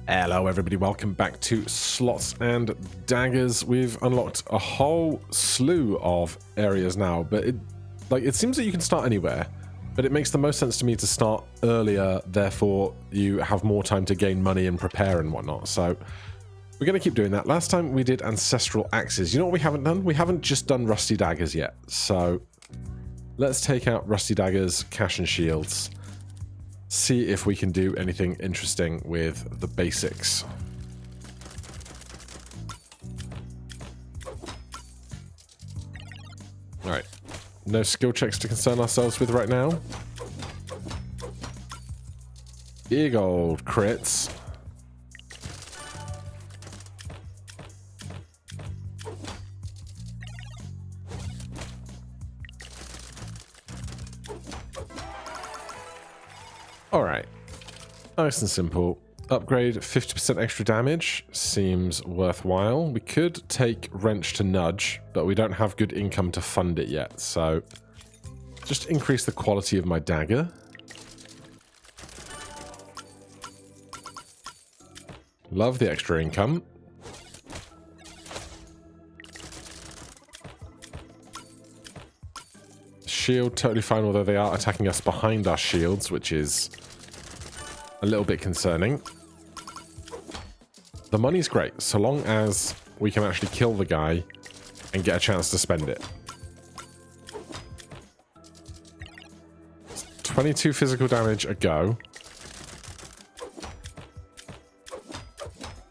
Hello everybody, welcome back to Slots and Daggers. We've unlocked a whole slew of areas now, but it seems that you can start anywhere, but it makes the most sense to me to start earlier, therefore you have more time to gain money and prepare and whatnot. So we're going to keep doing that. Last time we did Ancestral Axes. You know what we haven't done? We haven't just done Rusty Daggers yet. So let's take out Rusty Daggers, Cash and Shields. See if we can do anything interesting with the basics. Alright. No skill checks to concern ourselves with right now. Big old crits. Alright, nice and simple. Upgrade 50% extra damage seems worthwhile. We could take Wrench to Nudge, but we don't have good income to fund it yet, so just increase the quality of my dagger. Love the extra income. Shield, totally fine, although they are attacking us behind our shields, which is a little bit concerning. The money's great, so long as we can actually kill the guy and get a chance to spend it. 22 physical damage a go.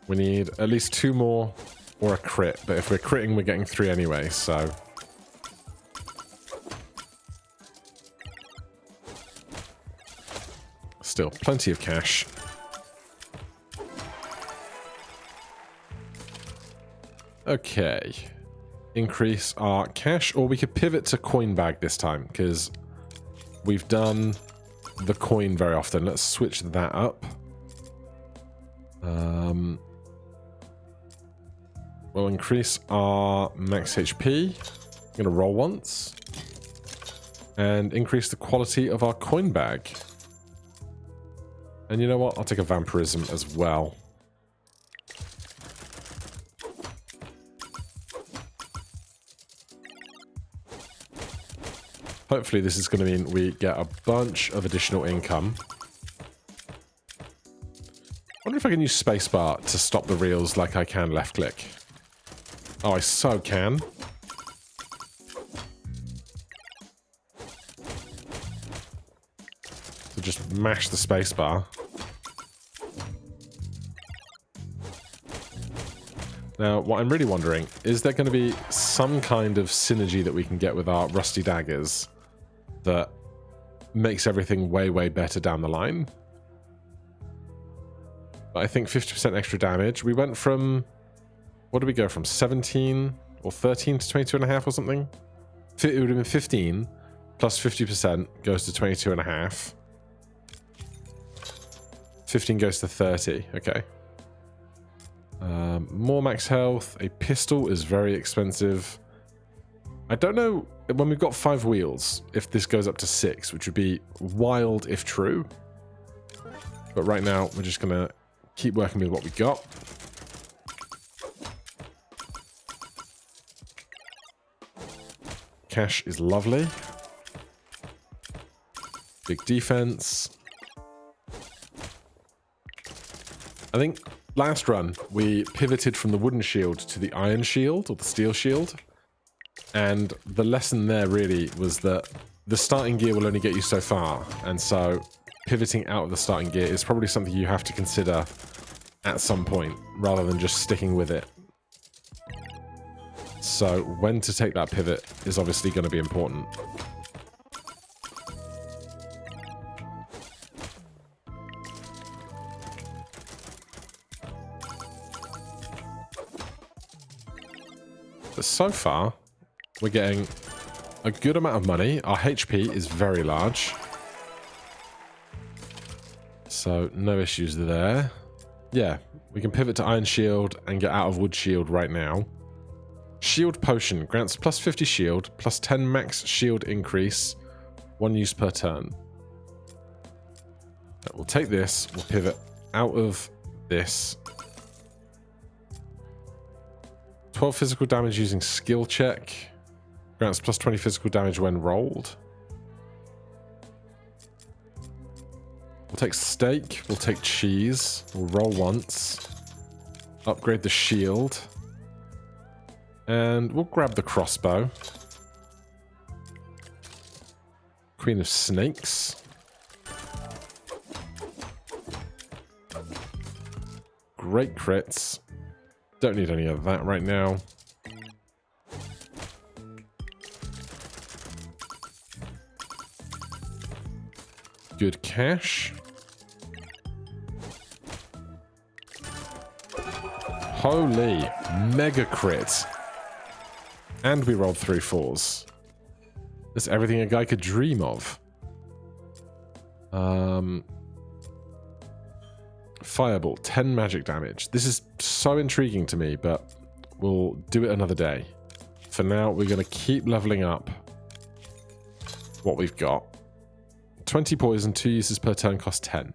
We need at least 2 more or a crit, but if we're critting, we're getting 3 anyway, so... Still, plenty of cash. Okay. Increase our cash, or we could pivot to coin bag this time, because we've done the coin very often. Let's switch that up. We'll increase our max HP. I'm going to roll once. And increase the quality of our coin bag. And you know what? I'll take a Vampirism as well. Hopefully this is going to mean we get a bunch of additional income. I wonder if I can use spacebar to stop the reels like I can left click. Oh, I so can. So just mash the spacebar. Now, what I'm really wondering, is there going to be some kind of synergy that we can get with our Rusty Daggers that makes everything way, way better down the line? But I think 50% extra damage. We went from, what did we go from, 17 or 13 to 22.5 or something? It would have been 15 plus 50% goes to 22.5. 15 goes to 30, okay. More max health. A pistol is very expensive. I don't know, when we've got 5 wheels, if this goes up to 6, which would be wild if true. But right now, we're just going to keep working with what we got. Cash is lovely. Big defense. I think last run, we pivoted from the wooden shield to the iron shield, or the steel shield. And the lesson there really was that the starting gear will only get you so far. And so pivoting out of the starting gear is probably something you have to consider at some point, rather than just sticking with it. So when to take that pivot is obviously going to be important. But so far, we're getting a good amount of money. Our HP is very large. So no issues there. Yeah, we can pivot to Iron Shield and get out of Wood Shield right now. Shield Potion grants plus 50 shield, plus 10 max shield increase, 1 use per turn. We'll take this, we'll pivot out of this. 12 physical damage using skill check. Grants plus 20 physical damage when rolled. We'll take steak. We'll take cheese. We'll roll once. Upgrade the shield. And we'll grab the crossbow. Queen of Snakes. Great crits. Don't need any of that right now. Good cash. Holy mega crit. And we rolled 3 4s. That's everything a guy could dream of. Fireball, 10 magic damage. This is so intriguing to me, but we'll do it another day. For now, we're going to keep leveling up what we've got. 20 poison, 2 uses per turn, cost 10.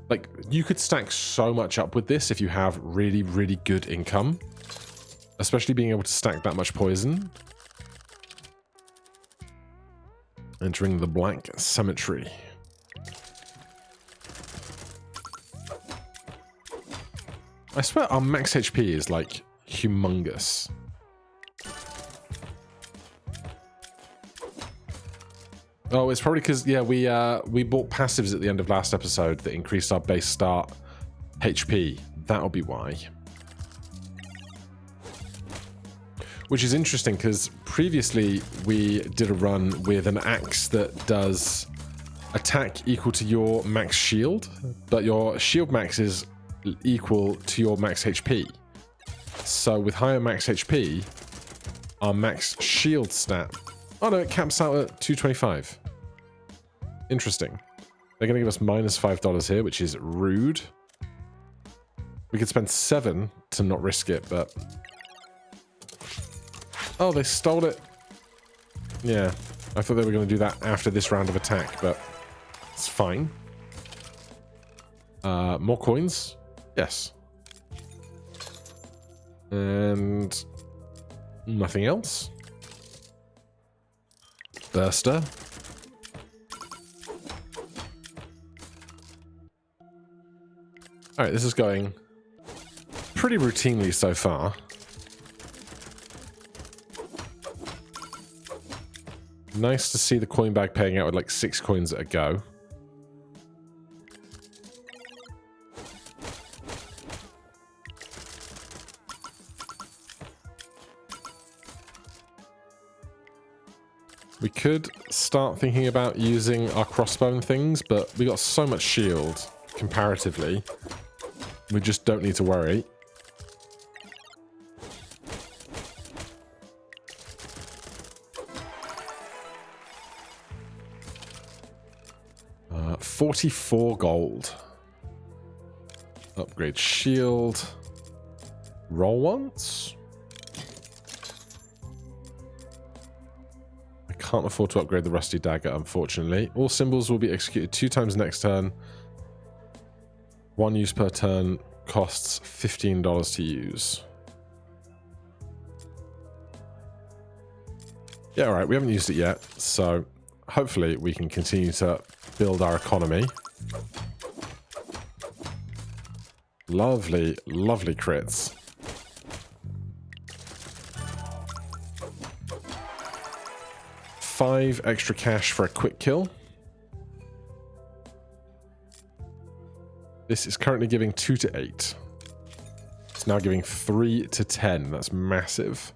Like, you could stack so much up with this if you have really, really good income. Especially being able to stack that much poison. Entering the Black Cemetery. I swear our max HP is, like, humongous. Oh, it's probably because, yeah, we bought passives at the end of last episode that increased our base start HP. That'll be why. Which is interesting, because previously we did a run with an axe that does attack equal to your max shield, but your shield max is equal to your max HP. So with higher max HP, our max shield stat... Oh no, it caps out at 225. Interesting. They're going to give us minus $5 here, which is rude. We could spend 7 to not risk it, but... Oh, they stole it. Yeah, I thought they were going to do that after this round of attack, but it's fine. More coins? Yes. And nothing else. Burster. Alright, this is going pretty routinely so far. Nice to see the coin bag paying out with like 6 coins at a go. We could start thinking about using our crossbow and things, but we got so much shield comparatively. We just don't need to worry. Uh, 44 gold. Upgrade shield. Roll once. Can't afford to upgrade the rusty dagger, unfortunately. All symbols will be executed 2 times next turn. 1 use per turn, costs $15 to use. Yeah, alright, we haven't used it yet, so hopefully we can continue to build our economy. Lovely, lovely crits. $5 extra cash for a quick kill. This is currently giving 2 to 8. It's now giving 3 to 10. That's massive.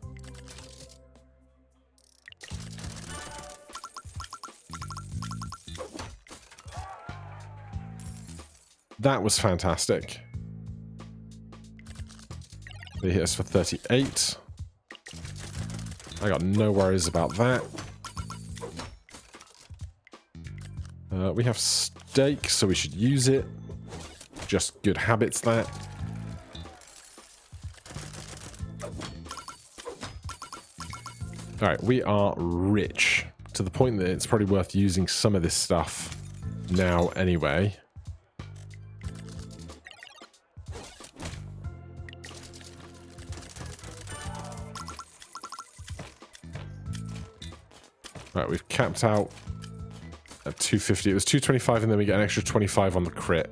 That was fantastic. They hit us for 38. I got no worries about that. We have steak, so we should use it. Just good habits, that. Alright, we are rich. To the point that it's probably worth using some of this stuff now anyway. Right, we've capped out at 250. It was 225 and then we get an extra 25 on the crit.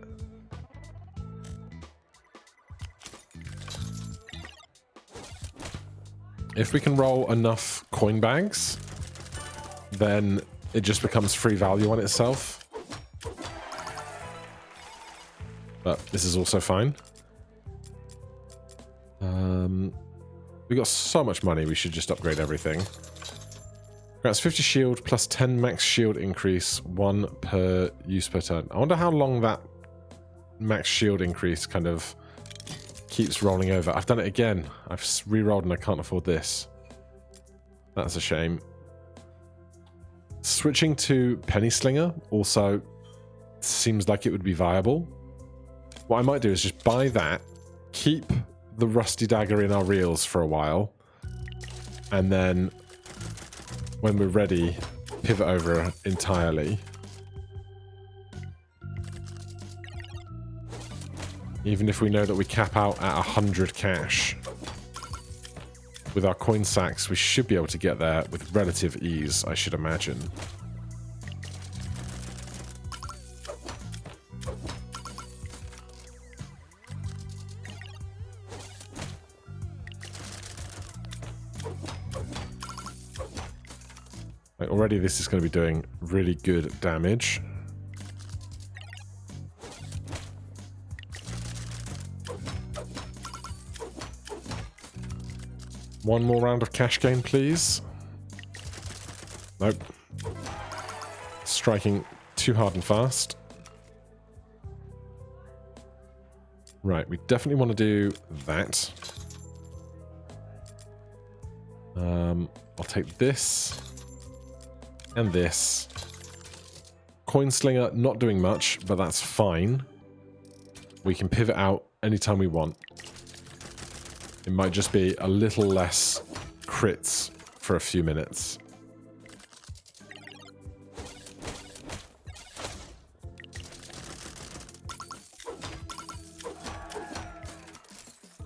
If we can roll enough coin bags, then it just becomes free value on itself. But this is also fine. We got so much money, we should just upgrade everything. Grants 50 shield plus 10 max shield increase, 1 per use per turn. I wonder how long that max shield increase kind of keeps rolling over. I've done it again. I've re-rolled and I can't afford this. That's a shame. Switching to Penny Slinger also seems like it would be viable. What I might do is just buy that, keep the Rusty Dagger in our reels for a while, and then when we're ready, pivot over entirely. Even if we know that we cap out at 100 cash. With our coin sacks, we should be able to get there with relative ease, I should imagine. Like, already this is going to be doing really good damage. One more round of cash gain, please. Nope. Striking too hard and fast. Right, we definitely want to do that. I'll take this. And this. Coin Slinger, not doing much, but that's fine. We can pivot out anytime we want. It might just be a little less crits for a few minutes.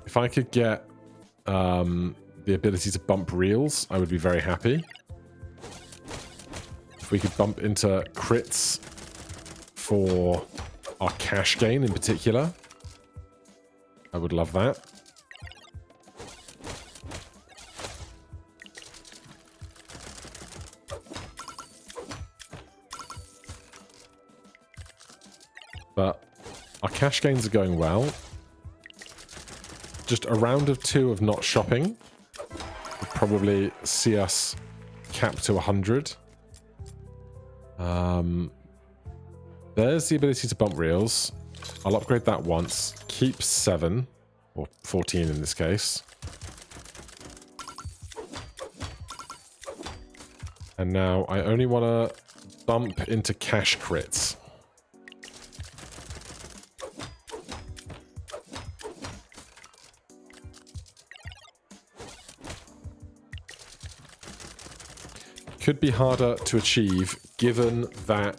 If I could get the ability to bump reels, I would be very happy. If we could bump into crits for our cash gain in particular, I would love that. But our cash gains are going well. Just a round of 2 of not shopping would probably see us cap to 100. There's the ability to bump reels. I'll upgrade that once. Keep 7, or 14 in this case. And now I only want to bump into cash crits. Could be harder to achieve given that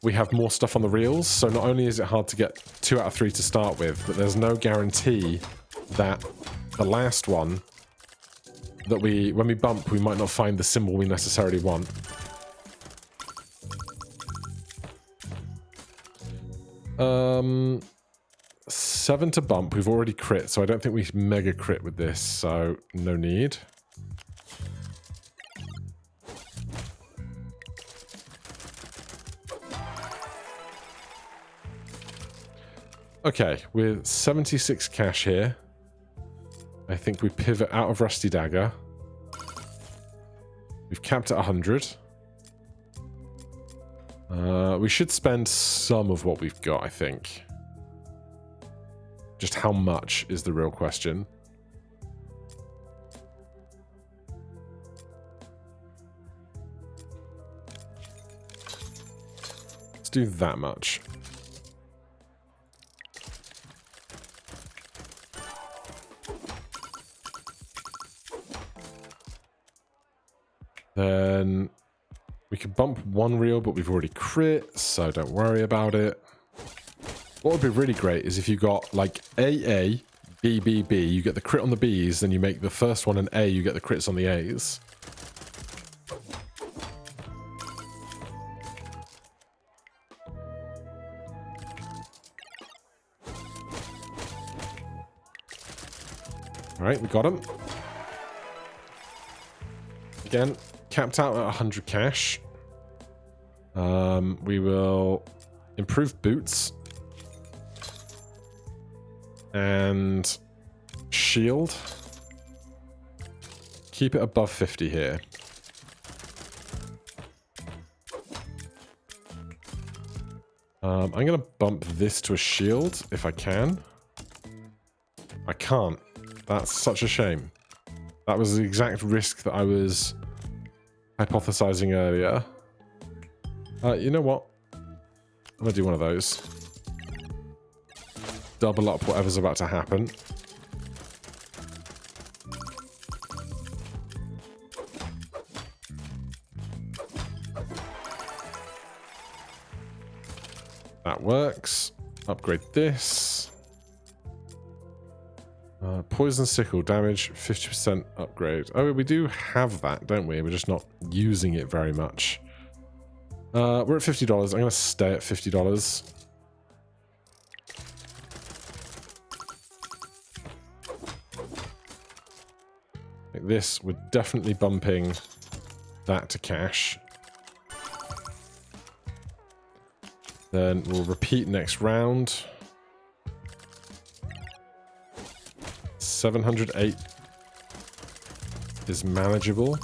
we have more stuff on the reels. So not only is it hard to get 2 out of 3 to start with, but there's no guarantee that the last one that when we bump, we might not find the symbol we necessarily want. Um, 7 to bump. We've already crit, so I don't think we mega crit with this, so no need. Okay, with 76 cash here, I think we pivot out of Rusty Dagger. We've capped at 100. We should spend some of what we've got, I think. Just how much is the real question. Let's do that much. Then we could bump 1 reel, but we've already crit, so don't worry about it. What would be really great is if you got like AA, B, B, B, you get the crit on the Bs, then you make the first one an A, you get the crits on the As. Alright, we got him. Again, capped out at 100 cash. We will improve boots. And shield. Keep it above 50 here. I'm going to bump this to a shield if I can. I can't. That's such a shame. That was the exact risk that I was hypothesizing earlier. You know what? I'm going to do one of those. Double up whatever's about to happen. That works. Upgrade this. Poison sickle damage, 50% upgrade. Oh, we do have that, don't we? We're just not using it very much. We're at $50. I'm going to stay at $50. Like this, we're definitely bumping that to cash. Then we'll repeat next round. 708 is manageable.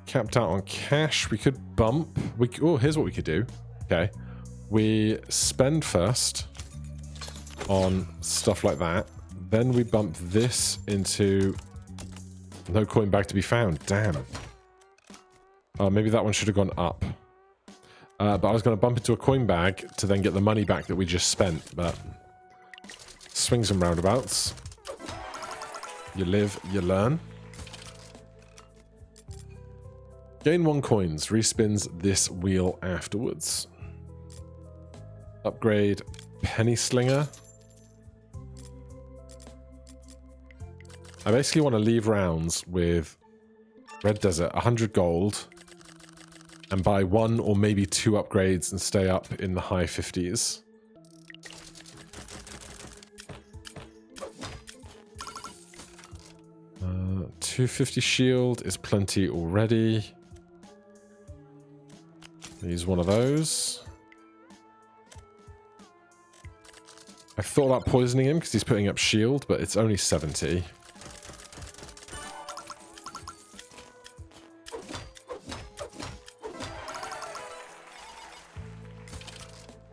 Capped out on cash. We could bump. Oh, here's what we could do. Okay. We spend first on stuff like that. Then we bump this into no coin bag to be found. Damn. Maybe that one should have gone up. But I was going to bump into a coin bag to then get the money back that we just spent. But swings and roundabouts. You live, you learn. Gain 1 coins. Respins this wheel afterwards. Upgrade Penny Slinger. I basically want to leave rounds with Red Desert, 100 gold, and buy 1 or maybe 2 upgrades and stay up in the high 50s. Uh, 250 shield is plenty already. Use one of those. I thought about poisoning him because he's putting up shield, but it's only 70.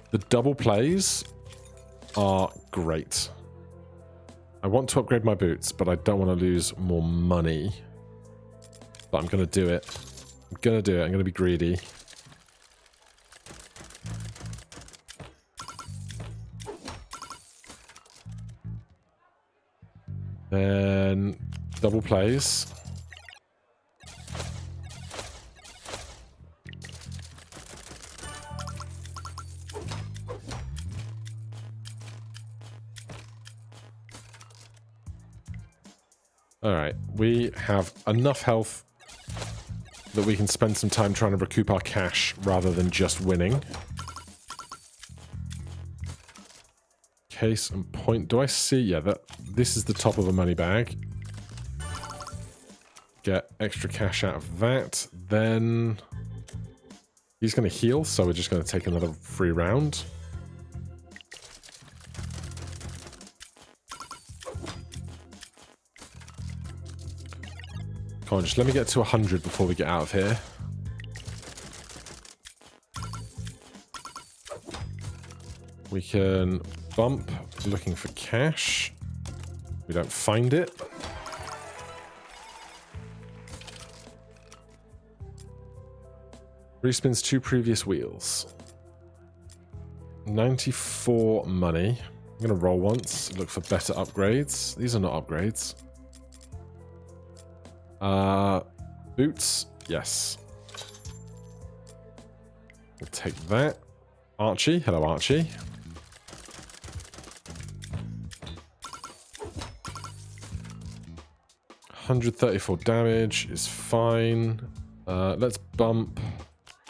The double plays are great. I want to upgrade my boots, but I don't want to lose more money. But I'm going to do it. I'm going to do it. I'm going to be greedy. Then double plays. Alright, we have enough health that we can spend some time trying to recoup our cash rather than just winning. Case and point. Do I see? Yeah, this is the top of a money bag. Get extra cash out of that. Then he's going to heal, so we're just going to take another free round. Come on, just let me get to 100 before we get out of here. We can bump looking for cash. We don't find it. Respins 2 previous wheels. 94 money. I'm going to roll once, look for better upgrades. These are not upgrades. Boots, yes. We'll take that. Archie, hello Archie. $134 damage is fine. Let's bump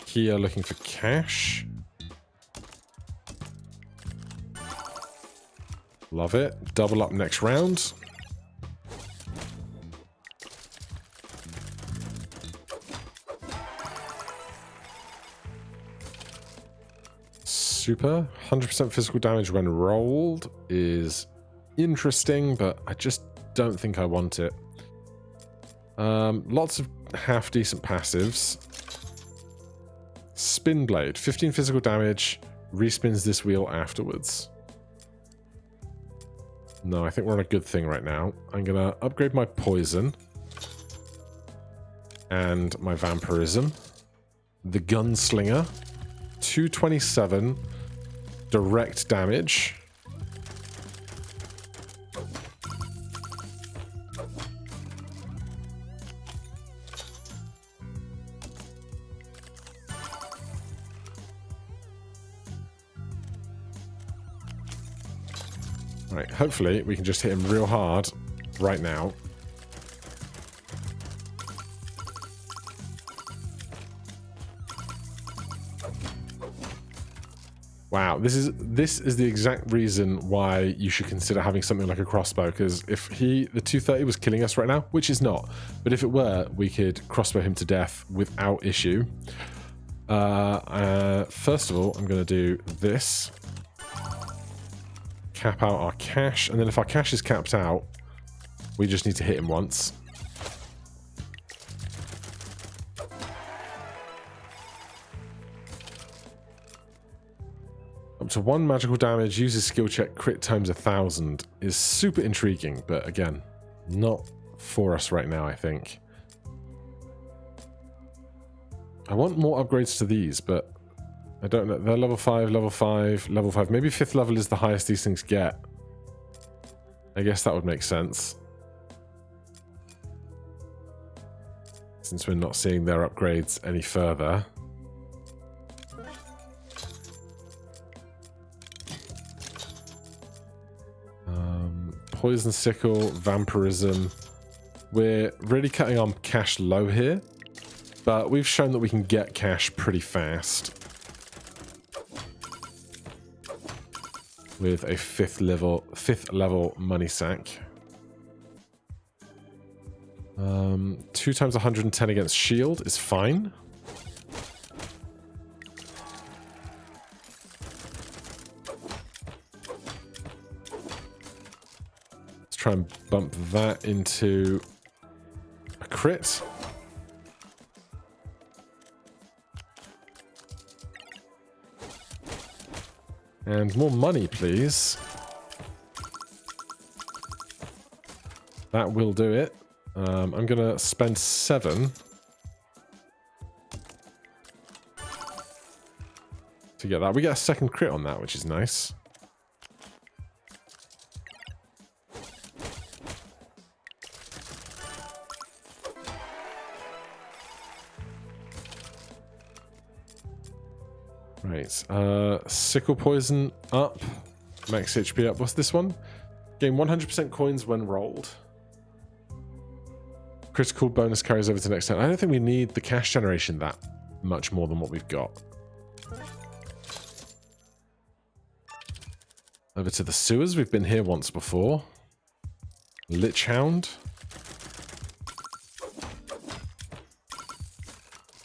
here looking for cash. Love it. Double up next round. Super. 100% physical damage when rolled is interesting, but I just don't think I want it. Lots of half-decent passives. Spin Blade. 15 physical damage. Respins this wheel afterwards. No, I think we're on a good thing right now. I'm going to upgrade my Poison. And my Vampirism. The Gunslinger. 227 direct damage. Right, hopefully we can just hit him real hard right now. Wow, this is the exact reason why you should consider having something like a crossbow, because if the 230 was killing us right now, which is not, but if it were, we could crossbow him to death without issue. First of all, I'm going to do this. Cap out our cash, and then if our cash is capped out, we just need to hit him once. Up to 1 magical damage, uses skill check, crit times 1,000 is super intriguing, but again, not for us right now, I think. I want more upgrades to these, but I don't know. They're level 5, level 5, level 5. Maybe 5th level is the highest these things get. I guess that would make sense. Since we're not seeing their upgrades any further. Poison Sickle, Vampirism. We're really cutting our cash low here, but we've shown that we can get cash pretty fast with a 5th level money sack. 2 times 110 against shield is fine. Try and bump that into a crit. And more money, please. That will do it. I'm going to spend 7 to get that. We get a second crit on that, which is nice. Right, Sickle Poison up, max HP up. What's this one? Gain 100% coins when rolled. Critical bonus carries over to next turn. I don't think we need the cash generation that much more than what we've got. Over to the sewers. We've been here once before. Lich Hound.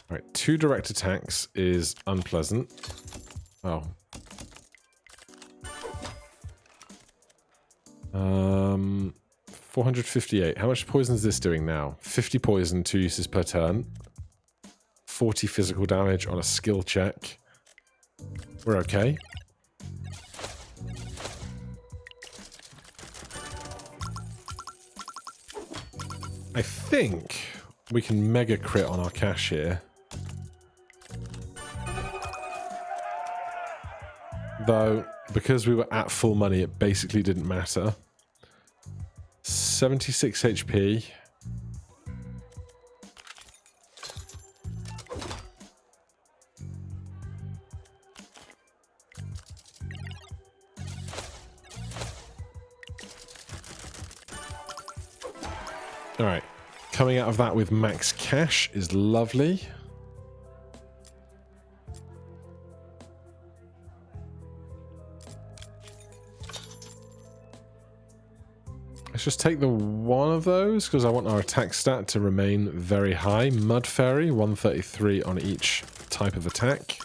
Right, 2 direct attacks is unpleasant. Oh. 458. How much poison is this doing now? 50 poison, 2 uses per turn. 40 physical damage on a skill check. We're okay. I think we can mega crit on our cash here. Though, because we were at full money, it basically didn't matter. 76 HP. Alright. Coming out of that with max cash is lovely. Let's just take the one of those because I want our attack stat to remain very high. Mud Fairy, 133 on each type of attack.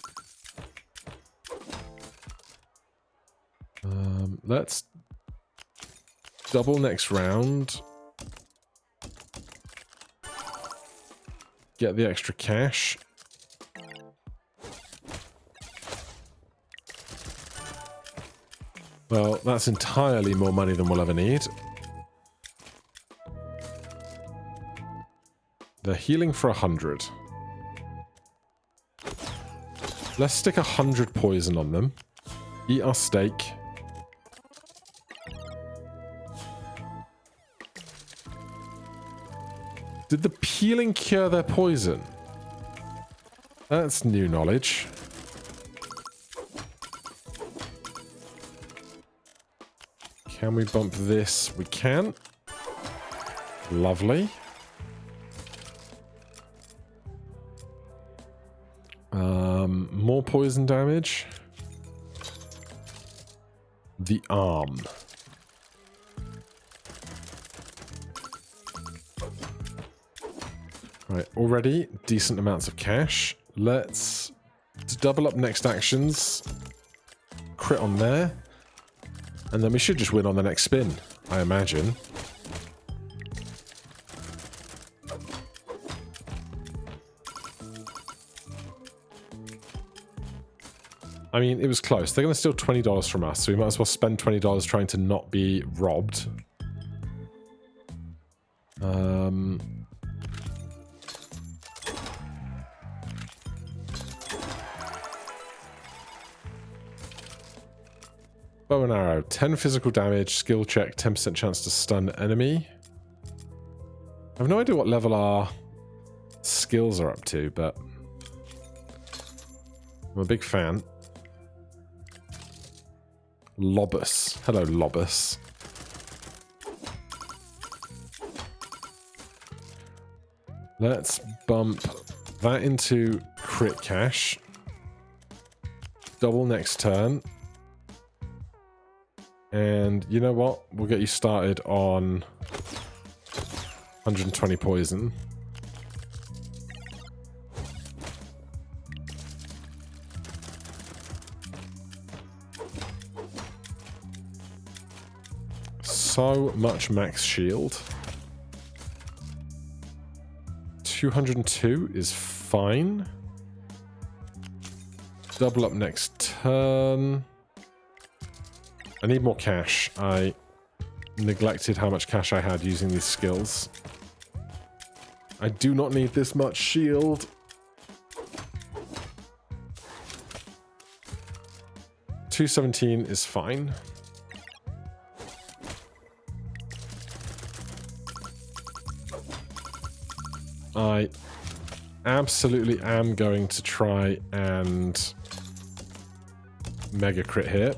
Let's double next round. Get the extra cash. Well, that's entirely more money than we'll ever need. They're healing for 100. Let's stick 100 poison on them. Eat our steak. Did the peeling cure their poison? That's new knowledge. Can we bump this? We can. Lovely. More poison damage. The arm. Right, already decent amounts of cash. Let's double up next actions. Crit on there. And then we should just win on the next spin, I imagine. I mean, it was close. They're going to steal $20 from us, so we might as well spend $20 trying to not be robbed. Bow and arrow, 10 physical damage, skill check, 10% chance to stun enemy. I have no idea what level our skills are up to, but I'm a big fan. Lobus. Hello, Lobus. Let's bump that into crit cash. Double next turn. And you know what? We'll get you started on 120 poison. So much max shield. 202 is fine. Double up next turn. I need more cash. I neglected how much cash I had using these skills. I do not need this much shield. $217 is fine. I absolutely am going to try and mega crit here.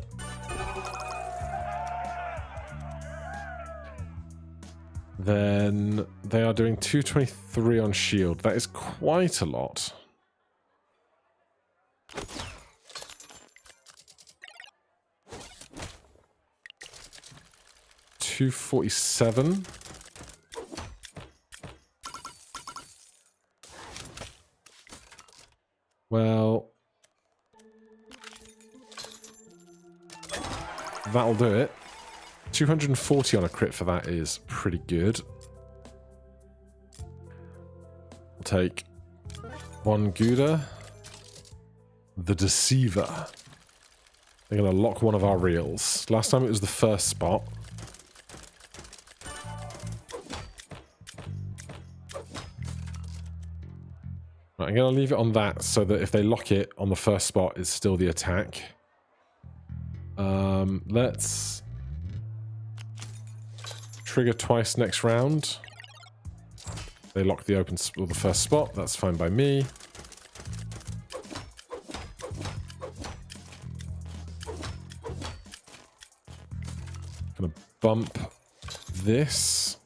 Then they are doing 223 on shield. That is quite a lot. $247. Well, that'll do it. 240 on a crit for that is pretty good. We'll take one Gouda. The Deceiver. They're going to lock one of our reels. Last time it was the first spot. Right, I'm going to leave it on that so that if they lock it on the first spot, it's still the attack. Let's trigger twice next round. They lock the or the first spot. That's fine by me. Gonna bump this.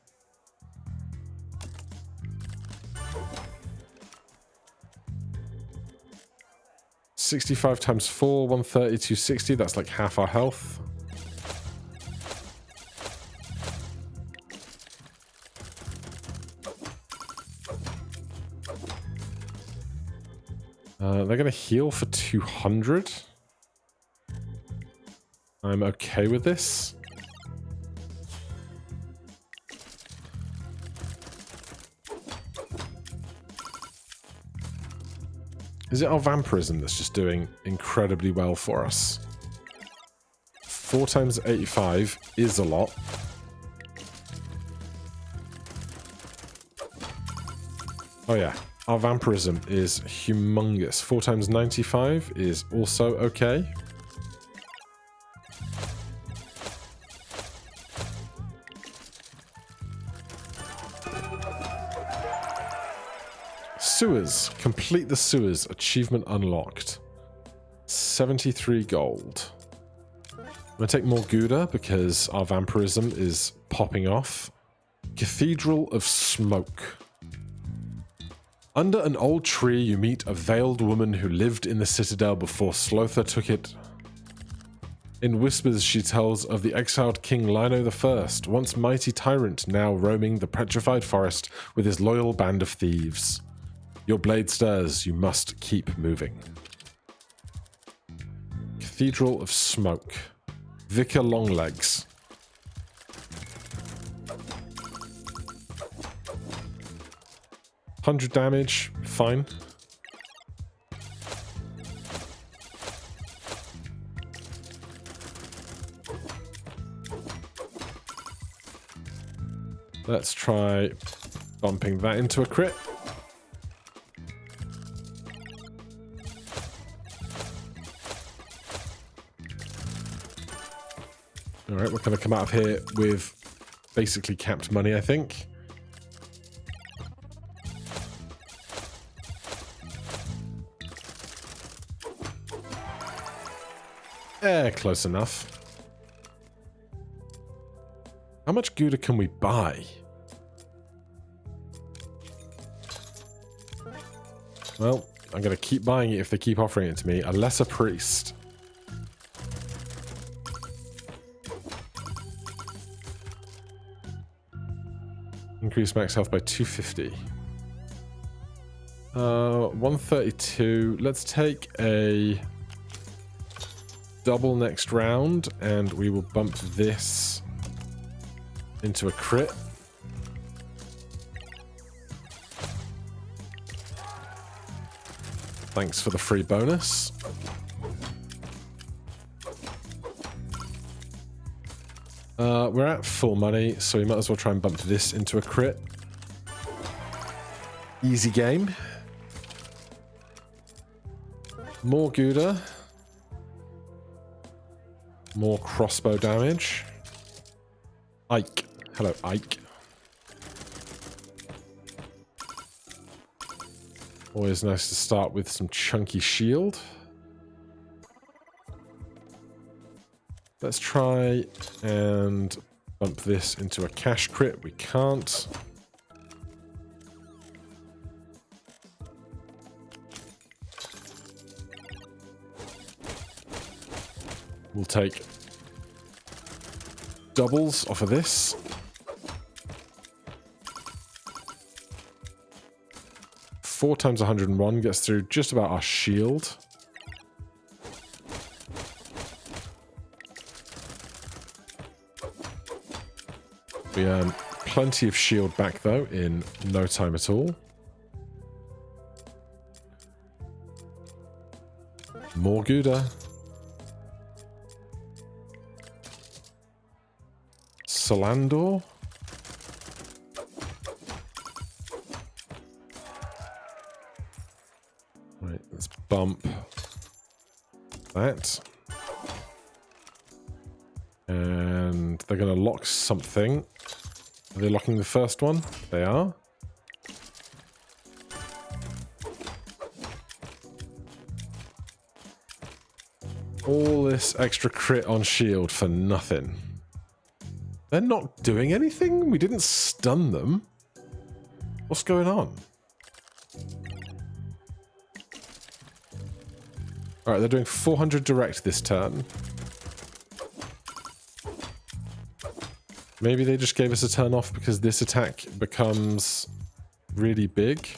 $65 times 4, 130, 260. That's like half our health. they're going to heal for 200. I'm okay with this. Is it our Vampirism that's just doing incredibly well for us? 4 times 85 is a lot. Oh yeah, our Vampirism is humongous. 4 times 95 is also okay. Sewers. Complete the sewers. Achievement unlocked. 73 gold. I'm going to take more Gouda because our Vampirism is popping off. Cathedral of Smoke. Under an old tree you meet a veiled woman who lived in the citadel before Slotha took it. In whispers she tells of the exiled King Lino I, once mighty tyrant, now roaming the petrified forest with his loyal band of thieves. Your blade stirs, you must keep moving. Cathedral of Smoke. Vicar Longlegs. $100 damage, fine. Let's try bumping that into a crit. Alright, we're going to come out of here with basically capped money, I think. Close enough. How much Gouda can we buy? Well, I'm going to keep buying it if they keep offering it to me. A Lesser Priest. Increase max health by 250. 132. Let's take a double next round, and we will bump this into a crit. Thanks for the free bonus. We're at full money, so we might as well try and bump this into a crit. Easy game. More Gouda. More crossbow damage. Ike. Hello, Ike. Always nice to start with some chunky shield. Let's try and bump this into a cash crit. We can't. We'll take doubles off of this. Four times 101 gets through just about our shield. We earn plenty of shield back though in no time at all. More Gouda. Solandor. Right, let's bump that. And they're going to lock something. Are they locking the first one? They are. All this extra crit on shield for nothing. They're not doing anything? We didn't stun them. What's going on? Alright, they're doing 400 direct this turn. Maybe they just gave us a turn off because this attack becomes really big.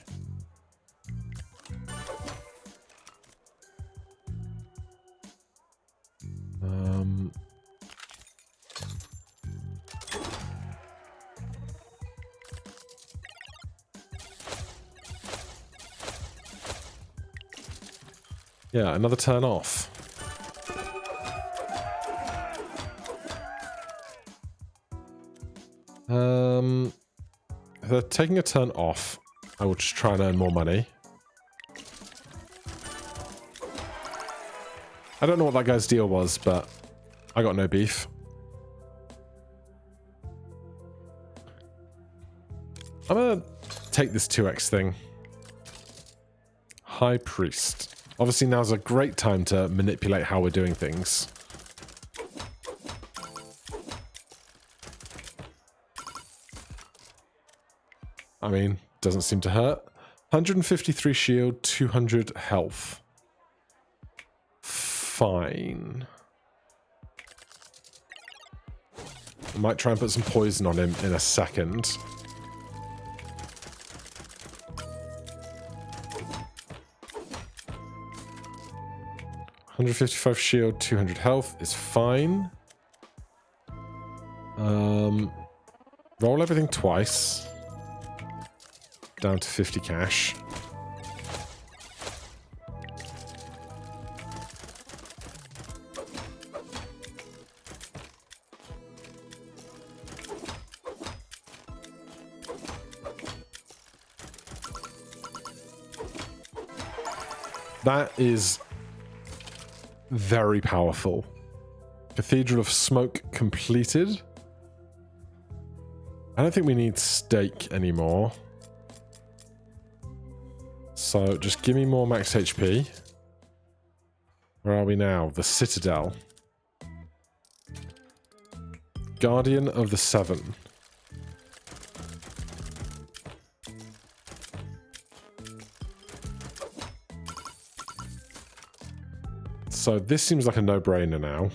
Yeah, another turn off. If they're taking a turn off, I will just try and earn more money. I don't know what that guy's deal was, but I got no beef. I'm gonna take this 2x thing. High Priest. Obviously now's a great time to manipulate how we're doing things. I mean, doesn't seem to hurt. 153 shield, 200 health. Fine. I might try and put some poison on him in a second. $155 shield, 200 health is fine. Roll everything twice. Down to 50 cash. That is very powerful. Cathedral of Smoke completed. I don't think we need stake anymore. So just give me more max HP. Where are we now? The Citadel. Guardian of the Seven. So this seems like a no-brainer now.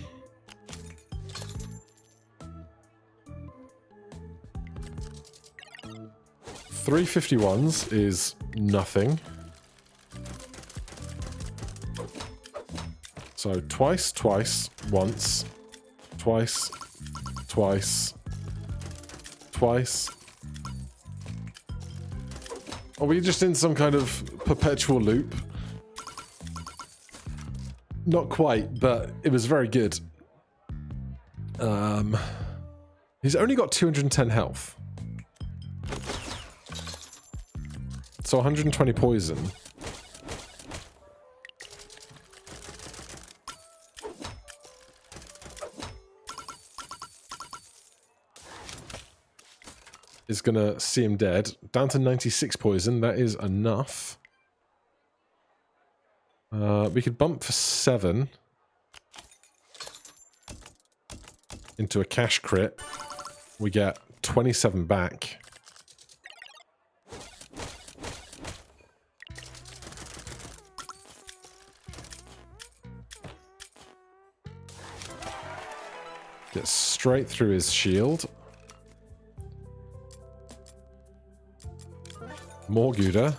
$351s is nothing. So twice, twice, once, twice, twice, twice. Are we just in some kind of perpetual loop? Not quite, but it was very good. He's only got 210 health. So 120 poison. Is gonna see him dead. Down to 96 poison. That is enough. We could bump for 7 into a cash crit. We get 27 back. Get straight through his shield. More Gouda.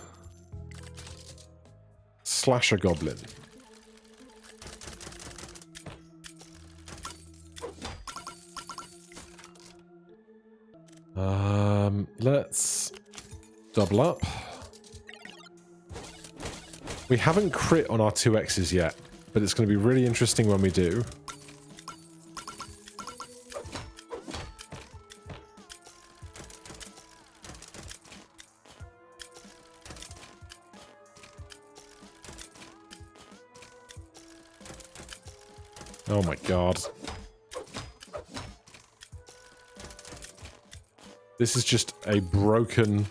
Slasher Goblin. Let's double up. We haven't crit on our 2x's yet, but it's going to be really interesting when we do. Oh my god. This is just a broken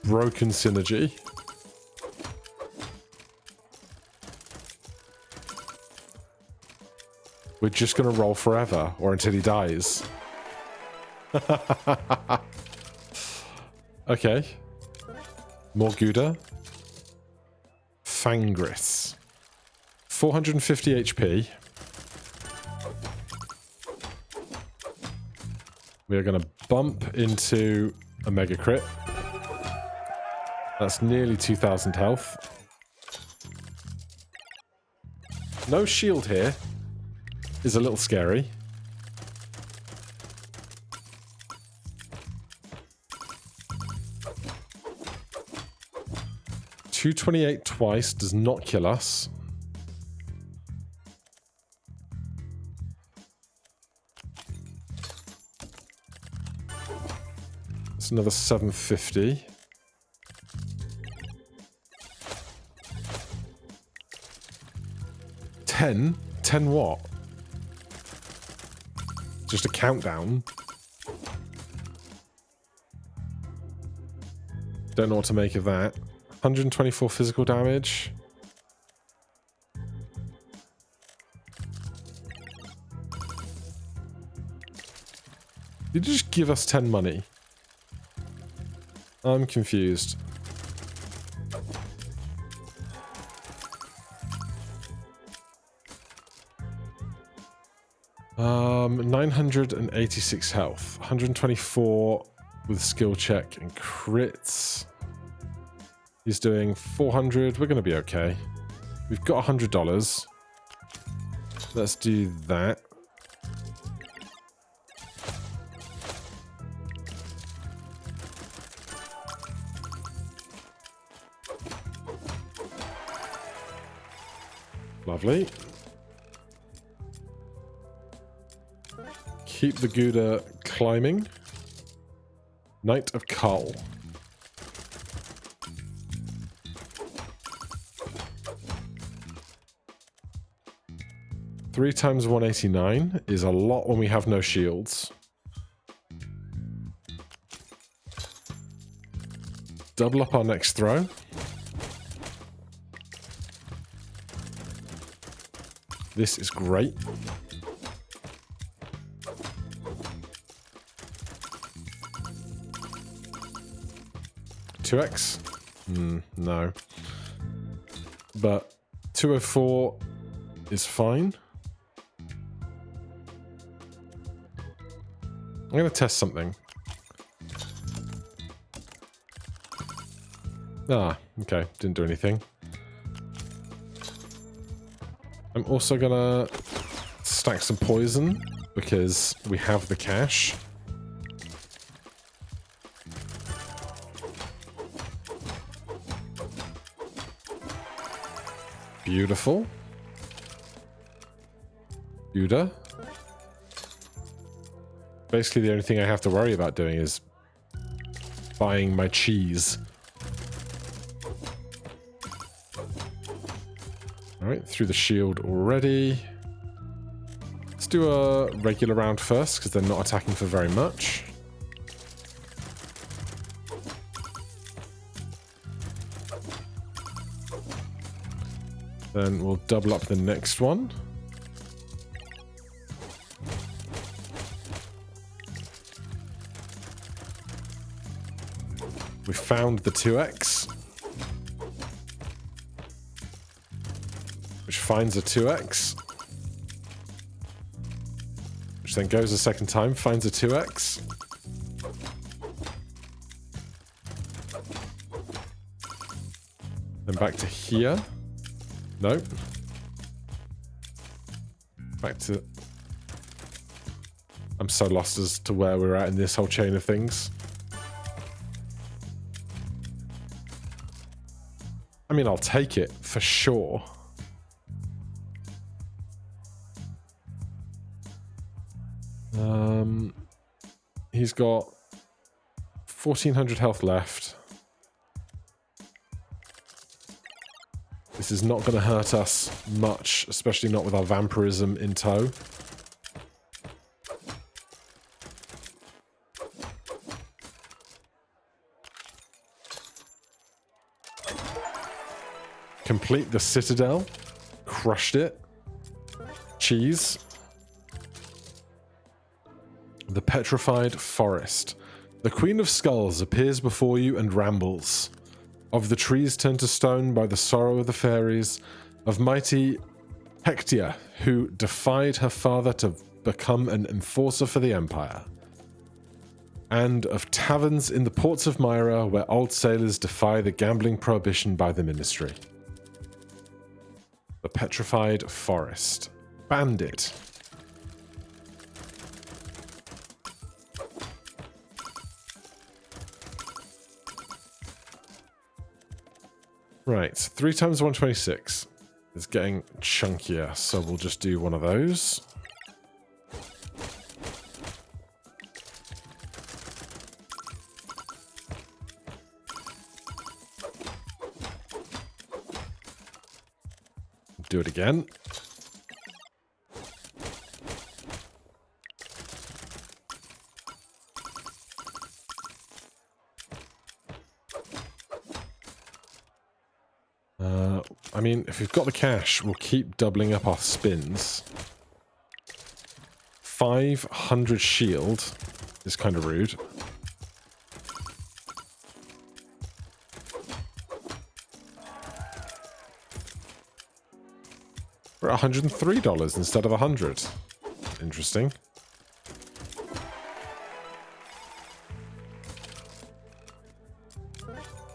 synergy. We're just gonna roll forever, or until he dies. Okay. More Gouda. Fangris. 450 HP. We are going to bump into a mega crit. That's nearly 2,000 health. No shield here. is a little scary. $228 twice does not kill us. It's another 750. $10 what? Just a countdown. Don't know what to make of that. 124 physical damage. Did you just give us 10 money? I'm confused. Um, 986 health. 124 with skill check and crits. He's doing 400. We're going to be okay. We've got $100. Let's do that. Lovely. Keep the Gouda climbing. Knight of Kull. Three times 189 is a lot when we have no shields. Double up our next throw. This is great. $2x? No. But 204 is fine. I'm going to test something. Ah, okay. Didn't do anything. I'm also going to stack some poison because we have the cash. Beautiful. Gouda. Basically, the only thing I have to worry about doing is buying my cheese. Alright, through the shield already. Let's do a regular round first, because they're not attacking for very much. Then we'll double up the next one. We found the 2x. Which finds a 2x. Which then goes a second time, finds a 2x. Then back to here. Nope. Back to... I'm so lost as to where we're at in this whole chain of things. I mean, I'll take it for sure. He's got 1400 health left. This is not going to hurt us much, especially not with our Vampirism in tow. Complete the Citadel. Crushed it. Cheese. The Petrified Forest. The Queen of Skulls appears before you and rambles. Of the trees turned to stone by the sorrow of the fairies. Of mighty Hectia, who defied her father to become an enforcer for the Empire. And of taverns in the ports of Myra, where old sailors defy the gambling prohibition by the Ministry. The Petrified Forest. Bandit. Right, 3 times 126 is getting chunkier, so we'll just do one of those. Do it again. I mean, if we've got the cash, we'll keep doubling up our spins. 500 shield is kind of rude. We're at $103 instead of 100. Interesting.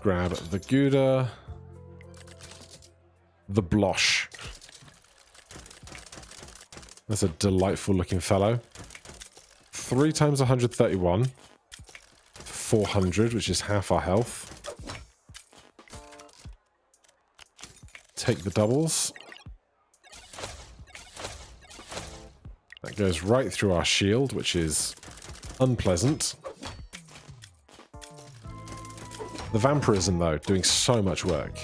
Grab the Gouda. The Blosh. That's a delightful looking fellow. 3 times 131. 400, which is half our health. Take the doubles. That goes right through our shield, which is unpleasant. The Vampirism, though, doing so much work.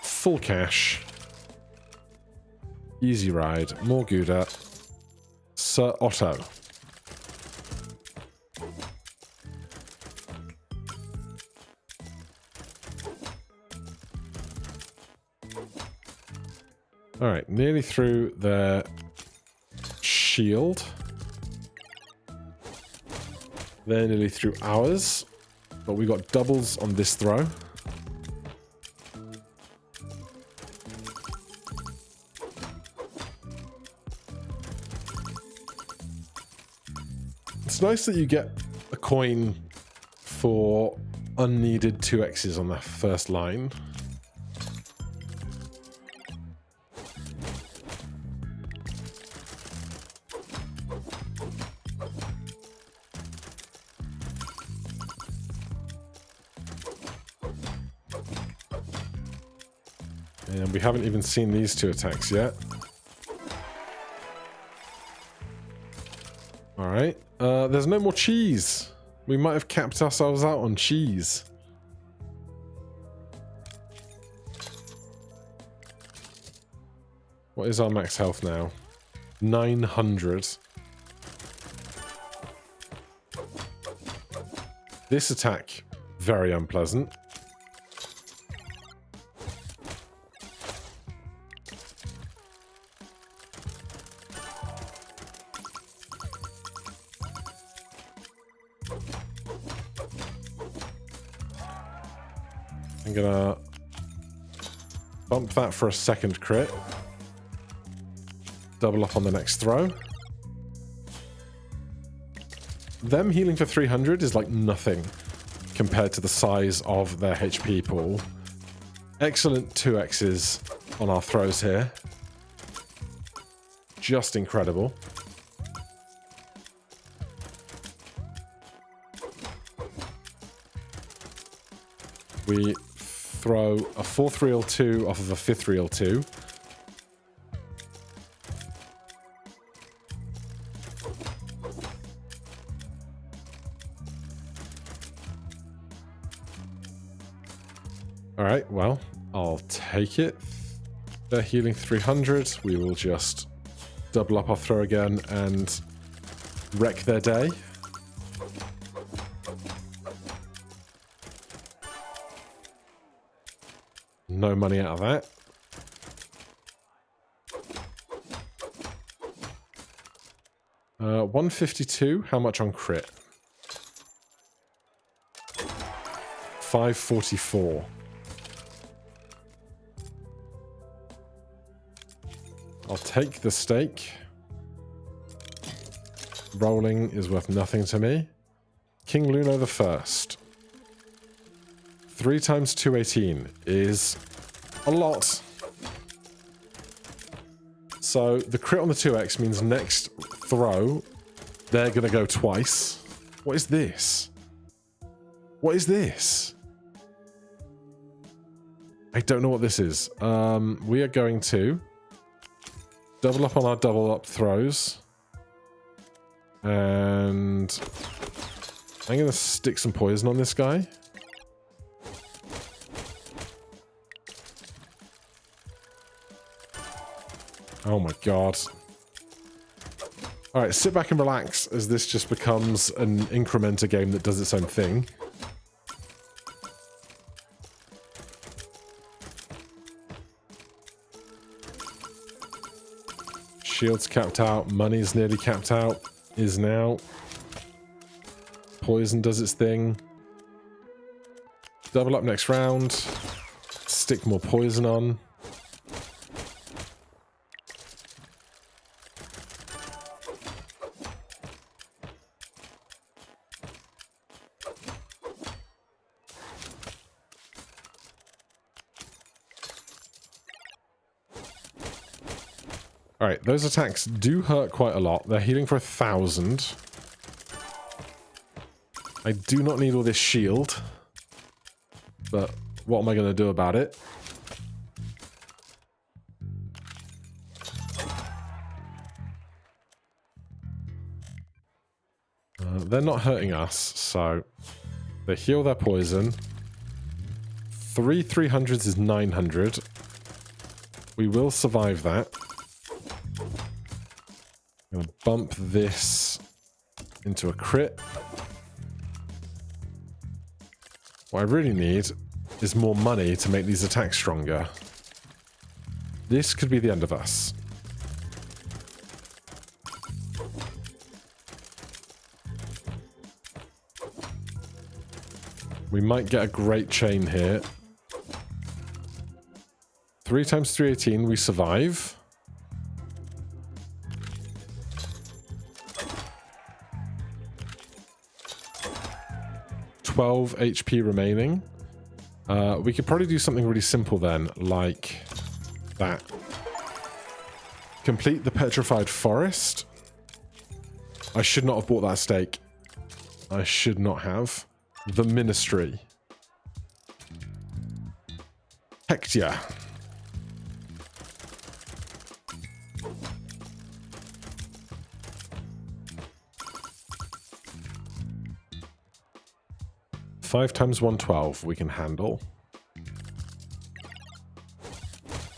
Full cash. Easy ride. More Gouda. Sir Otto. Alright, nearly through their shield. They're nearly through ours. But we got doubles on this throw. It's nice that you get a coin for unneeded 2x's on that first line. And we haven't even seen these 2 attacks yet. Alright. There's no more cheese. We might have capped ourselves out on cheese. What is our max health now? 900. This attack, very unpleasant. I'm gonna bump that for a second crit. Double up on the next throw. Them healing for 300 is like nothing compared to the size of their HP pool. Excellent 2x's on our throws here. Just incredible. We throw a 4th reel 2 off of a 5th reel 2. Alright, well, I'll take it. They're healing 300. We will just double up our throw again and wreck their day. No money out of that. Uh, 152. How much on crit? 544. I'll take the stake. Rolling is worth nothing to me. King Luno the First. 3 times 218 is a lot. So the crit on the 2x means next throw, they're going to go twice. What is this? What is this? I don't know what this is. We are going to double up on our double up throws. And I'm going to stick some poison on this guy. Oh my god. Alright, sit back and relax as this just becomes an incrementer game that does its own thing. Shield's capped out, money's nearly capped out, is now. Poison does its thing. Double up next round. Stick more poison on. Alright, those attacks do hurt quite a lot. They're healing for 1,000. I do not need all this shield. But what am I going to do about it? They're not hurting us, so they heal their poison. 3 300s is 900. We will survive that. I'm going to bump this into a crit. What I really need is more money to make these attacks stronger. This could be the end of us. We might get a great chain here. 3 times 318, we survive. HP remaining. We could probably do something really simple then, like that. Complete the petrified forest. I should not have bought that stake. I should not have. The ministry. Heck yeah. Five times 112 we can handle.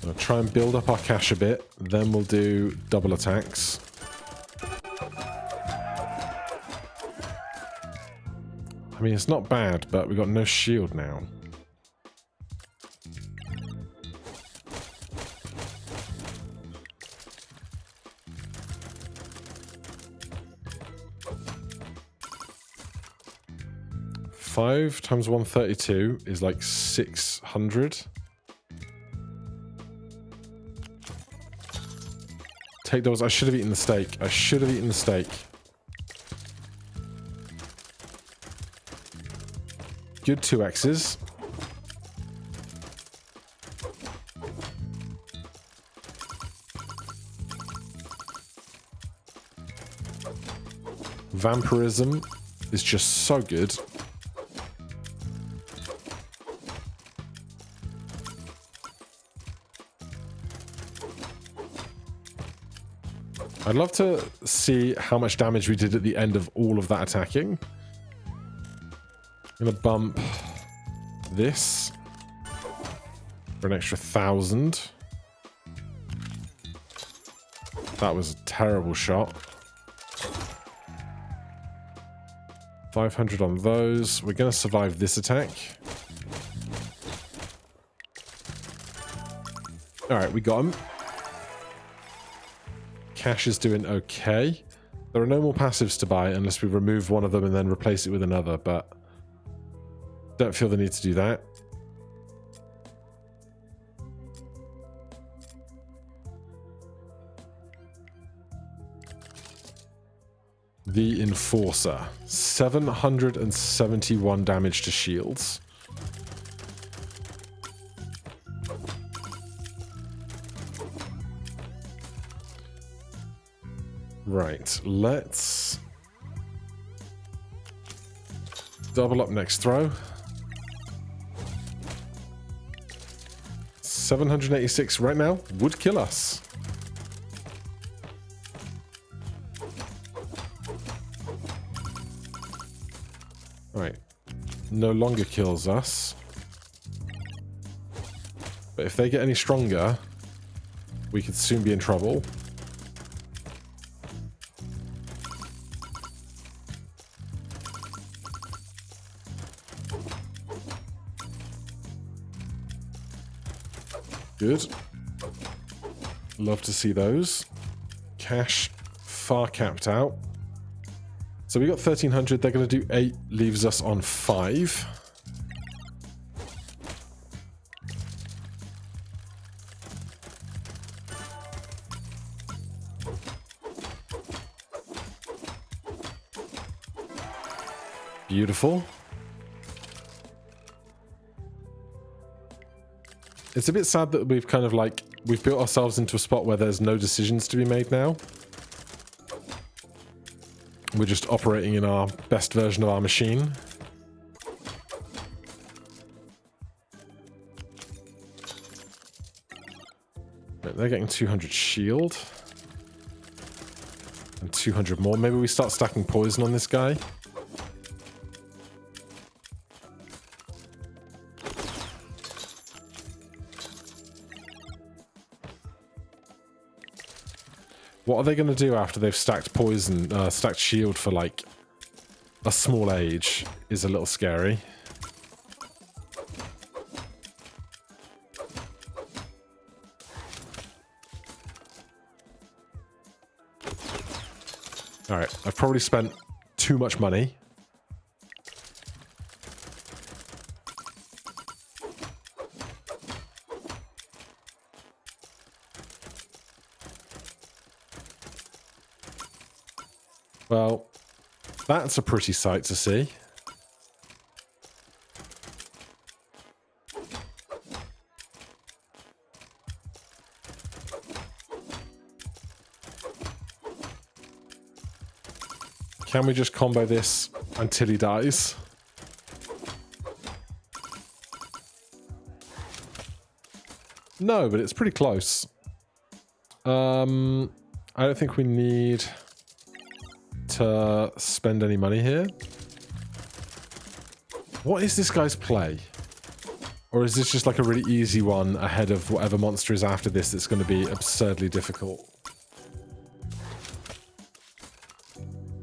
I'll try and build up our cash a bit, then we'll do double attacks. I mean, it's not bad, but we've got no shield now. Five times 132 is like 600. Take those. I should have eaten the steak. I should have eaten the steak. Good 2x's. Vampirism is just so good. I'd love to see how much damage we did at the end of all of that attacking. I'm going to bump this for an extra 1,000. That was a terrible shot. 500 on those. We're going to survive this attack. Alright, we got him. Cash is doing okay. There are no more passives to buy unless we remove one of them and then replace it with another, but don't feel the need to do that. The Enforcer. 771 damage to shields. Right, let's double up next throw. 786 right now would kill us. Right, no longer kills us. But if they get any stronger, we could soon be in trouble. Good. Love to see those. Cash far capped out. So we got 1,300. They're going to do 8, leaves us on 5. Beautiful. It's a bit sad that we've kind of like, we've built ourselves into a spot where there's no decisions to be made now. We're just operating in our best version of our machine. Right, they're getting 200 shield. And 200 more. Maybe we start stacking poison on this guy. What are they going to do after they've stacked poison, stacked shield for like a small age is a little scary. Alright, I've probably spent too much money. Well, that's a pretty sight to see. Can we just combo this until he dies? No, but it's pretty close. I don't think we need to spend any money here. What is this guy's play? Or is this just like a really easy one ahead of whatever monster is after this that's going to be absurdly difficult?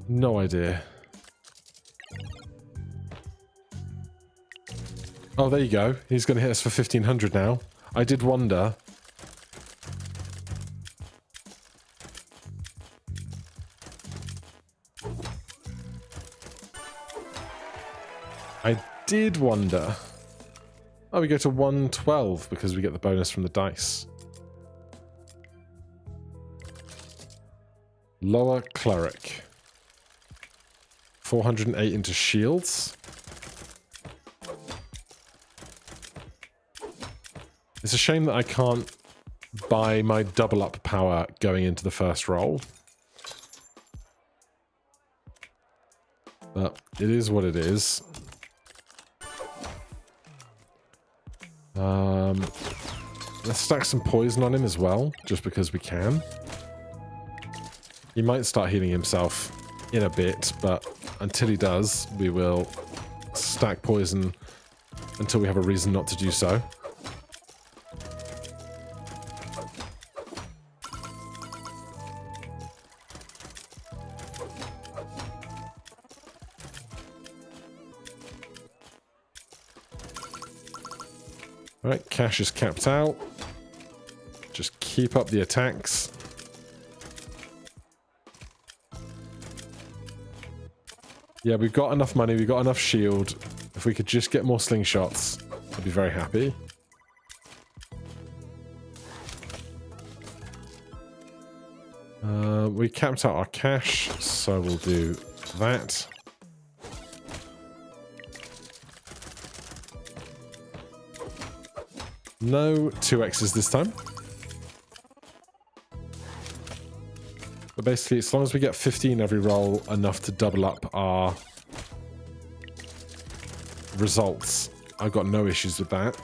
No idea. Oh, there you go. He's going to hit us for 1,500 now. I did wonder. I did wonder. Oh, we go to 112 because we get the bonus from the dice. Lower cleric. 408 into shields. It's a shame that I can't buy my double up power going into the first roll. But it is what it is. Let's stack some poison on him as well, just because we can. He might start healing himself in a bit, but until he does, we will stack poison until we have a reason not to do so. Right, cash is capped out. Just keep up the attacks. Yeah, we've got enough money, we've got enough shield. If we could just get more slingshots, I'd be very happy. We capped out our cash, so we'll do that. No 2x's this time. But basically, as long as we get 15 every roll, enough to double up our results, I've got no issues with that.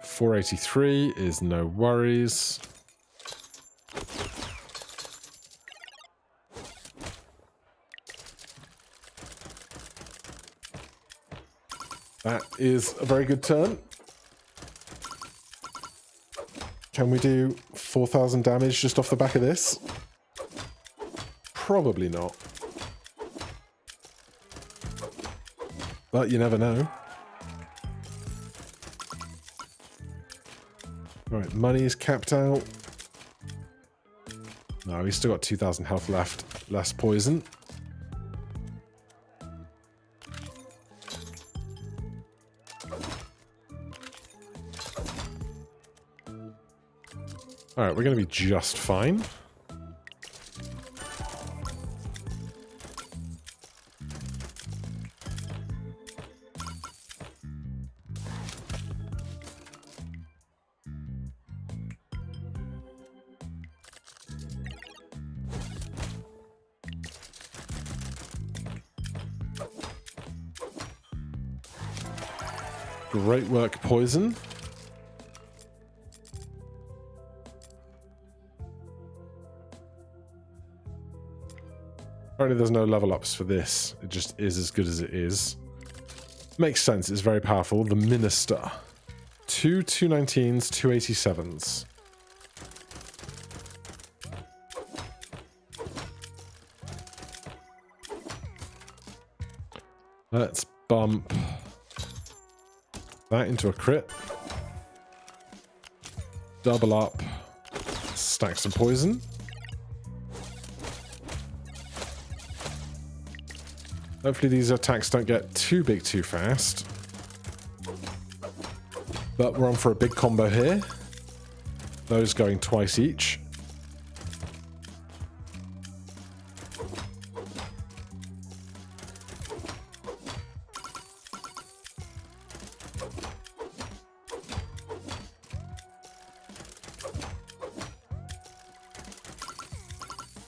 $483 is no worries. That is a very good turn. Can we do 4,000 damage just off the back of this? Probably not. But you never know. Alright, money's capped out. No, he's still got 2,000 health left. Less poison. Alright, we're going to be just fine. Great work, poison. Apparently there's no level ups for this. It just is as good as it is. Makes sense, it's very powerful. The Minister. 2 219s, 287s. Let's bump that into a crit. Double up. Stack some poison. Hopefully these attacks don't get too big too fast. But we're on for a big combo here. Those going twice each.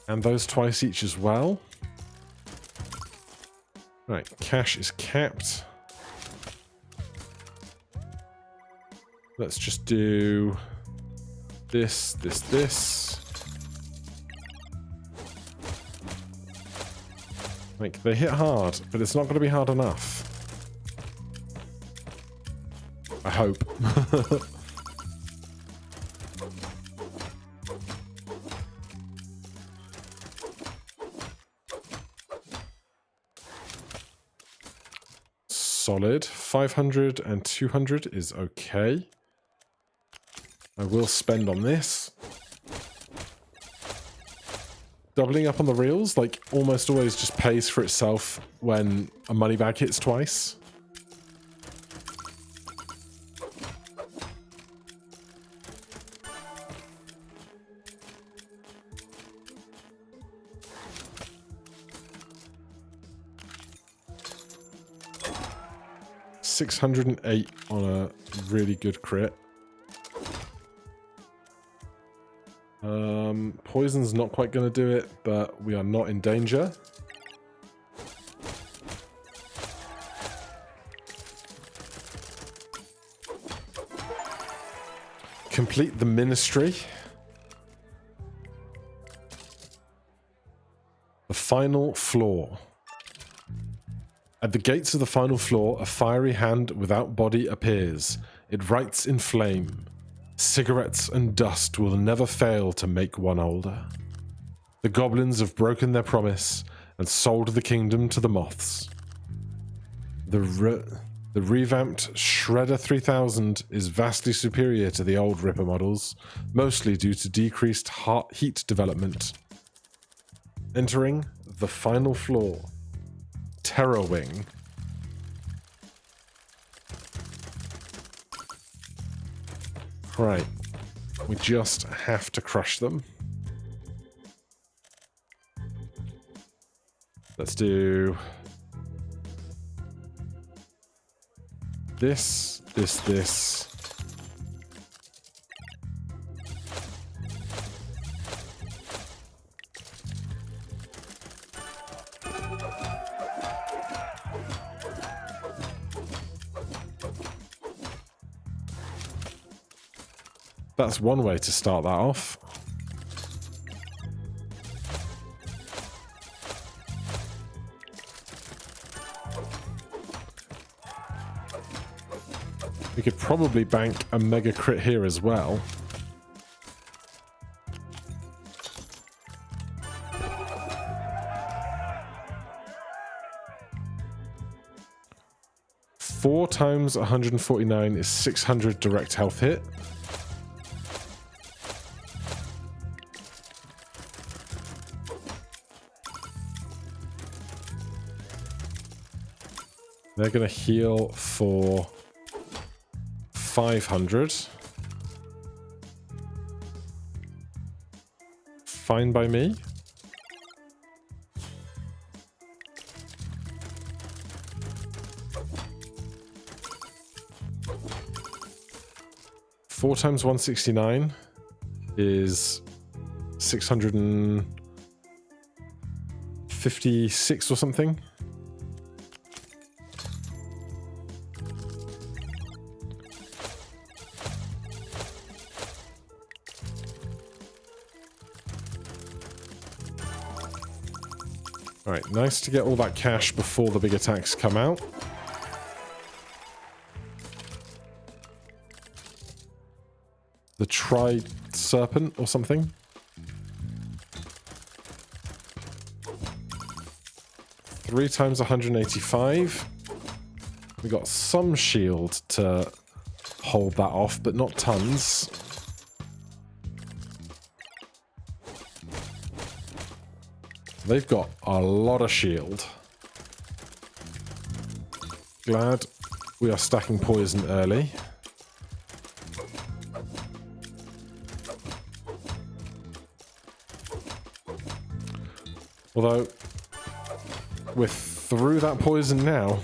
And those twice each as well. Right, cash is capped. Let's just do this, this, this. Like, they hit hard, but it's not going to be hard enough. I hope. Solid. 500 and 200 is okay. I will spend on this. Doubling up on the reels, like, almost always just pays for itself when a money bag hits twice. $608 on a really good crit. Poison's not quite going to do it, but we are not in danger. Complete the ministry. The final floor. At the gates of the final floor, a fiery hand without body appears. It writes in flame. Cigarettes and dust will never fail to make one older. The goblins have broken their promise and sold the kingdom to the moths. The revamped Shredder 3000 is vastly superior to the old Ripper models, mostly due to decreased heat development. Entering the final floor. Terror Wing. Right. We just have to crush them. Let's do This. That's one way to start that off. We could probably bank a mega crit here as well. Four times 149 is 600 direct health hit. They're going to heal for 500. Fine by me. Four times 169 is 656 or something. Alright, nice to get all that cash before the big attacks come out. The Tri-Serpent or something. Three times 185. We got some shield to hold that off, but not tons. They've got a lot of shield. Glad we are stacking poison early. Although, we're through that poison now.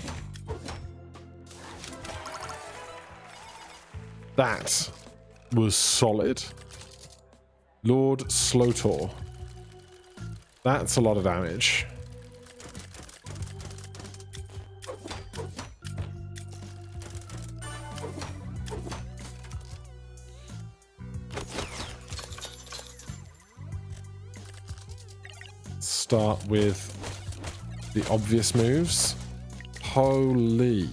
That was solid. Lord Slotor. That's a lot of damage. Start with the obvious moves. Holy.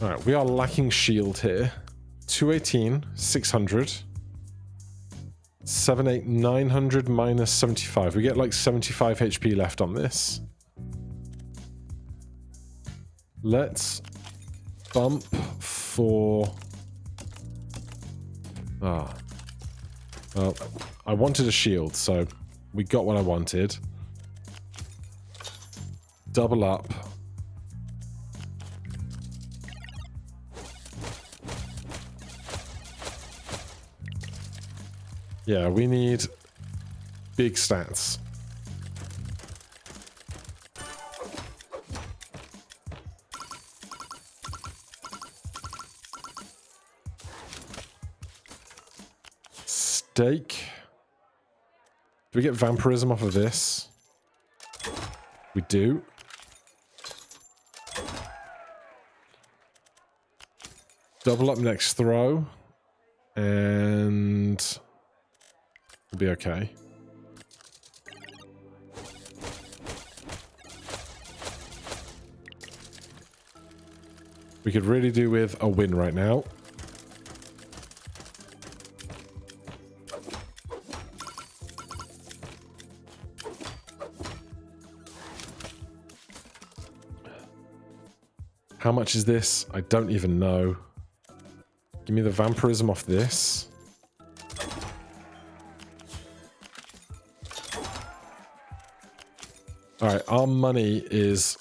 Alright, we are lacking shield here. 218, 600. 78, 900 minus 75. We get like 75 HP left on this. Let's bump for... Well, I wanted a shield, so we got what I wanted. Double up. Yeah, we need big stats. Steak. Do we get vampirism off of this? We do. Double up next throw. And... we'll be okay. We could really do with a win right now. How much is this? I don't even know. Give me the vampirism off this. Alright, our money is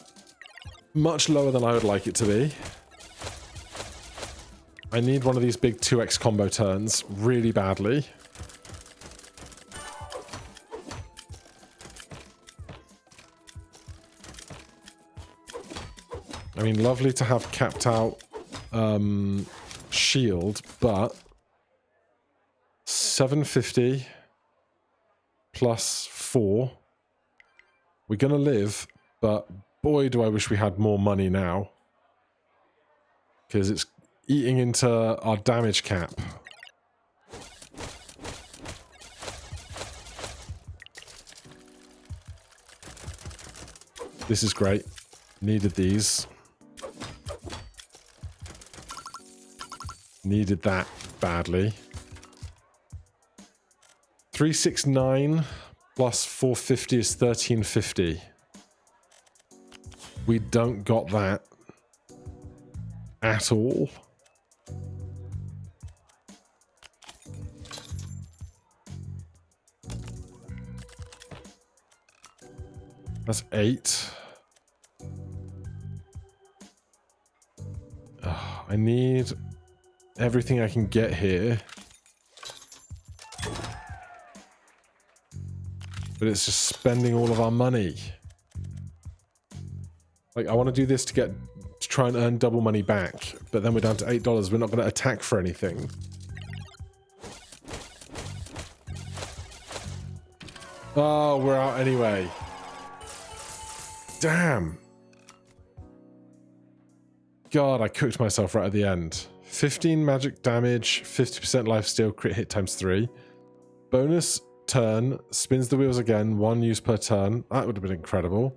much lower than I would like it to be. I need one of these big 2x combo turns really badly. I mean, lovely to have capped out shield, but 750 plus 4. We're gonna live, but boy, do I wish we had more money now. Because it's eating into our damage cap. This is great. Needed these. Needed that badly. 369 plus 450 is 1350. We don't got that at all. That's 8. I need everything I can get here. But it's just spending all of our money. Like, I want to do this to try and earn double money back, but then we're down to $8. We're not going to attack for anything. Oh, we're out anyway. Damn. God, I cooked myself right at the end. 15 magic damage, 50% lifesteal, crit hit times 3. Bonus turn, spins the wheels again, 1 use per turn. That would have been incredible.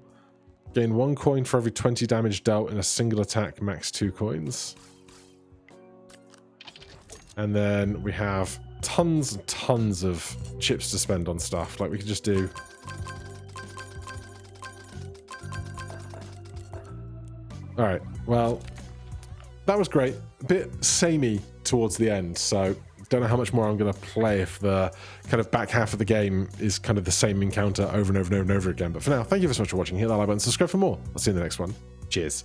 Gain 1 coin for every 20 damage dealt in a single attack, max 2 coins. And then we have tons and tons of chips to spend on stuff. Like, we could just do... Alright, well, that was great. A bit samey towards the end, so don't know how much more I'm going to play if the kind of back half of the game is kind of the same encounter over and over and over and over again. But for now, thank you so much for watching. Hit that like button, subscribe for more. I'll see you in the next one. Cheers.